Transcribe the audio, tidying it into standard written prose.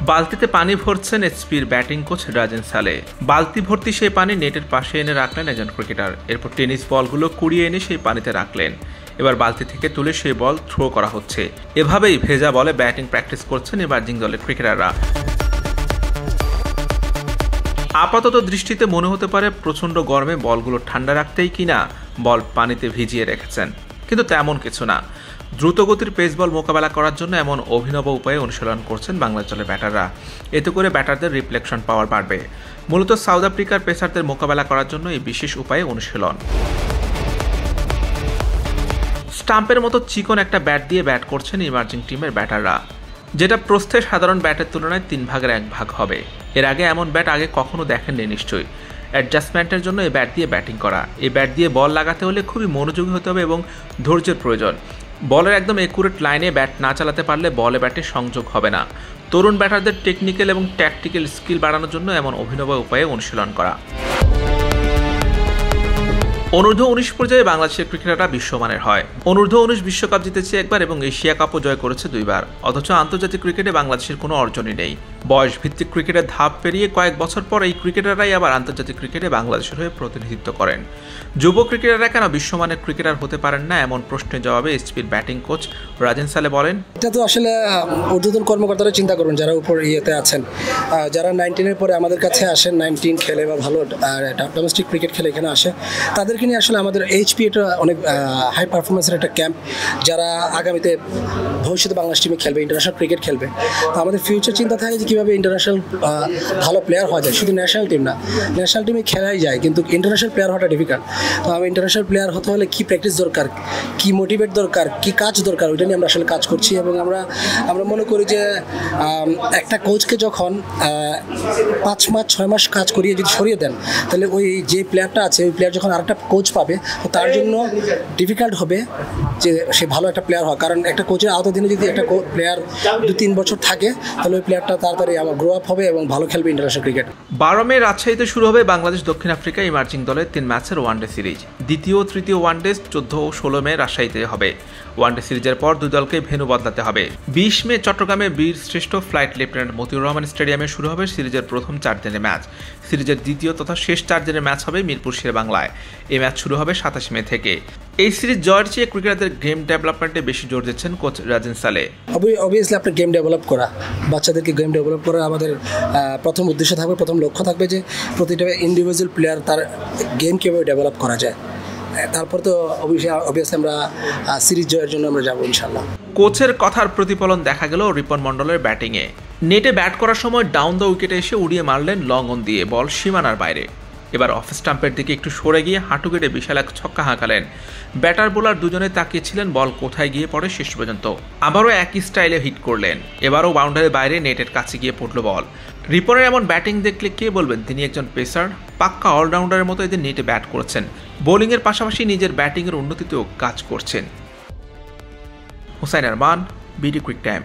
বালতিতে পানি ভরছেন এইচপির batting coach Rajen সালে। বালতি ভর্তি সেই পানি নেটের পাশে এনে রাখলেন একজন ক্রিকেটার। এরপর টেনিস বলগুলো কুড়িয়ে এনে সেই পানিতে রাখলেন। এবার বালতি থেকে তুলে সেই বল থ্রো করা হচ্ছে। এভাবেই ভেজা বলে ব্যাটিং প্র্যাকটিস করছেন ইমার্জিং দলের ক্রিকেটাররা। আপাতত দৃষ্টিতে মনে হতে পারে প্রচণ্ড গরমে বলগুলো ঠান্ডা রাখতেই কিনা বল পানিতে ভিজিয়ে রেখেছেন, কিন্তু তেমন কিছু না। দ্রুতগতির পেস বল মোকাবেলা করার জন্য এমন অভিনব উপায়ে অনুশীলন করছেন বাংলাদেশ দলের ব্যাটাররা। এতে করে ব্যাটারদের রিফ্লেকশন পাওয়ার বাড়বে। মূলত সাউথ আফ্রিকার পেসারদের মোকাবেলা করার জন্য এই বিশেষ উপায়ে অনুশীলন। স্টাম্পের মতো চিকন একটা ব্যাট দিয়ে ব্যাট করছেন ইমার্জিং টিমের ব্যাটাররা, যেটা প্রস্থে সাধারণ ব্যাটের তুলনায় 3 ভাগের 1 ভাগ হবে। এর আগে এমন ব্যাট আগে কখনো দেখেননি নিশ্চয়ই। অ্যাডজাস্টমেন্টের জন্য এই ব্যাট দিয়ে ব্যাটিং করা। এই ব্যাট দিয়ে বল লাগাতে হলে খুবই মনোযোগী হতে হবে এবং ধৈর্যের প্রয়োজন। বলের একদম একুরেট লাইনে ব্যাট না চালাতে পারলে বলে ব্যাটে সংযোগ হবে না। তরুণ ব্যাটারদের টেকনিক্যাল এবং ট্যাকটিক্যাল স্কিল বাড়ানোর জন্য এমন অভিনব উপায়ে অনুশীলন করা। অনূর্ধ্ব 19 পর্যায়ে বাংলাদেশের ক্রিকেটাররা বিশ্বমানের হয়। অনূর্ধ্ব 19 বিশ্বকাপ জিতেছে একবার এবং এশিয়া কাপও জয় করেছে 2 বার। অথচ আন্তর্জাতিক ক্রিকেটে বাংলাদেশের কোনো অর্জনই নেই। বয়স ভিত্তিক ক্রিকেটের ধাপ পেরিয়ে কয়েক বছর পর এই ক্রিকেটাররাই আবার আন্তর্জাতিক ক্রিকেটে বাংলাদেশের হয়ে প্রতিনিধিত্ব করেন। যুব ক্রিকেটাররা কেন বিশ্বমানের ক্রিকেটার হতে পারেন না, এমন প্রশ্নের জবাবে এইচপির ব্যাটিং কোচ রাজেন সালে বলেন, এটা তো আসলে ঊর্ধ্বতন কর্মকর্তারা চিন্তা করুন, যারা উপর ইয়েতে আছেন, যারা 19-এর পরে আমাদের কাছে আসেন, 19 খেলে বা ভালো ডোমেস্টিক ক্রিকেট খেলে এখানে আসে, তাদেরকে নিয়ে আসলে আমাদের এইচপি এটা অনেক হাই পারফরমেন্সের একটা ক্যাম্প, যারা আগামীতে ভবিষ্যতে বাংলাদেশ টিমে খেলবে, ইন্টারন্যাশনাল ক্রিকেট খেলবে। তো আমাদের ফিউচার চিন্তা থাকে যে কীভাবে ইন্টারন্যাশনাল ভালো প্লেয়ার হওয়া যায়। শুধু ন্যাশনাল টিম না, ন্যাশনাল টিমে খেলাই যায়, কিন্তু ইন্টারন্যাশনাল প্লেয়ার হওয়াটা ডিফিকাল্ট। তো আমি ইন্টারন্যাশনাল প্লেয়ার হতে হলে কী প্র্যাকটিস দরকার, কী মোটিভেট দরকার, কী কাজ দরকার, ওইটা নিয়ে আমরা আসলে কাজ করছি। এবং আমরা মনে করি যে একটা কোচকে যখন 5 মাস 6 মাস কাজ করিয়ে যদি সরিয়ে দেন, তাহলে ওই যে প্লেয়ারটা আছে ওই প্লেয়ার যখন আরেকটা কোচ পাবে, তো তার জন্য ডিফিকাল্ট হবে যে সে ভালো একটা প্লেয়ার হয়। কারণ একটা কোচের আওতাধীনে যদি একটা প্লেয়ার 2-3 বছর থাকে, তাহলে ওই প্লেয়ারটা তাড়াতাড়ি আমার গ্রো আপ হবে এবং ভালো খেলবে ইন্টারন্যাশনাল ক্রিকেট। 12 মে রাজশাহীতে শুরু হবে বাংলাদেশ দক্ষিণ আফ্রিকা ইমার্জিং দলের 3 ম্যাচের ওয়ানডে সিরিজ। দ্বিতীয় ও তৃতীয় ওয়ানডে 14 ও 16 মে রাজশাহীতে হবে। ওয়ানডে সিরিজের পর 2 দলকে ভেন্যু বদলাতে হবে। 20 মে চট্টগ্রামে বীর শ্রেষ্ঠ ফ্লাইট লেফটেন্যান্ট মতিউর রহমান স্টেডিয়ামে শুরু হবে সিরিজের প্রথম 4 দিনের ম্যাচ। সিরিজের দ্বিতীয় তথা শেষ 4 দিনের ম্যাচ হবে মিরপুর শেরেবাংলায়। এই ম্যাচ শুরু হবে 27 মে থেকে। এই সিরিজ জয়ের চেয়ে ক্রিকেটারদের গেম ডেভেলপমেন্টে বেশি জোর দিচ্ছেন কোচ রাজেন সালে। অবভিয়াসলি আপনার গেম ডেভেলপ করা, বাচ্চাদেরকে গেম ডেভেলপ করা আমাদের প্রথম উদ্দেশ্য থাকবে, প্রথম লক্ষ্য থাকবে যে প্রতিটা ইন্ডিভিজুয়াল প্লেয়ার তার গেম কীভাবে ডেভেলপ করা যায়। তারপর তো অবভিয়াসলি আমরা সিরিজ জয়ের জন্য আমরা যাবো ইনশাল্লাহ। কোচের কথার প্রতিফলন দেখা গেল রিপন মন্ডলের ব্যাটিংয়ে। নেটে ব্যাট করার সময় ডাউন দ্য উইকেটে এসে উড়িয়ে মারলেন লং অন দিয়ে বল সীমানার বাইরে। এবার অফ স্টাম্পের দিকে একটু সরে গিয়ে হাঁটু কেটে বিশাল এক ছক্কা হাঁকালেন। ব্যাটার বোলার দুজনে তাকিয়েছিলেন বল কোথায় গিয়ে পড়ে শেষ পর্যন্ত। আবারও একই স্টাইলে হিট করলেন। এবারও বাউন্ডারির বাইরে নেটের কাছে গিয়ে পড়ল বল। রিপনের এমন ব্যাটিং দেখলে কে বলবেন তিনি একজন পেসার? পাক্কা অলরাউন্ডারের মতো এদের নেটে ব্যাট করছেন। বোলিংয়ের পাশাপাশি নিজের ব্যাটিংয়ের উন্নতিতেও কাজ করছেন। Hussain Arman, BD quick time.